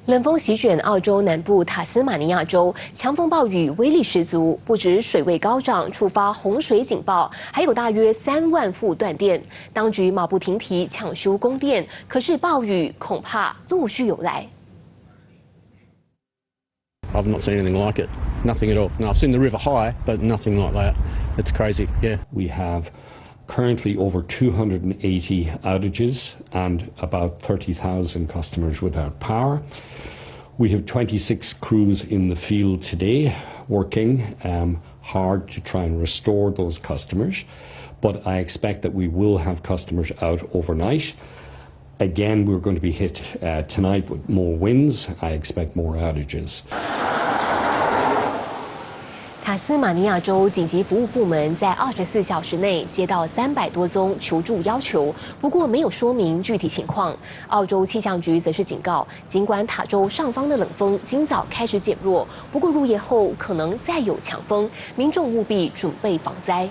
冷风席卷澳洲南部塔斯马尼亚州，强风暴雨威力十足，不止水位高涨，触发洪水警报，还有大约3万户断电。当局马不停蹄抢修供电，可是暴雨恐怕陆续有来。I've not seen anything like it. Nothing at all. No, I've seen the river high, but nothing like that. It's crazy. Yeah. We have currently over 280 outages and about 30,000 customers without power. We have 26 crews in the field today working hard to try and restore those customers, but I expect that we will have customers out overnight. Again, we're going to be hit tonight with more winds. I expect more outages. 塔斯马尼亚州紧急服务部门在24小时内接到300多宗求助要求，不过没有说明具体情况。澳洲气象局则是警告，尽管塔州上方的冷风今早开始减弱，不过入夜后可能再有强风，民众务必准备防灾。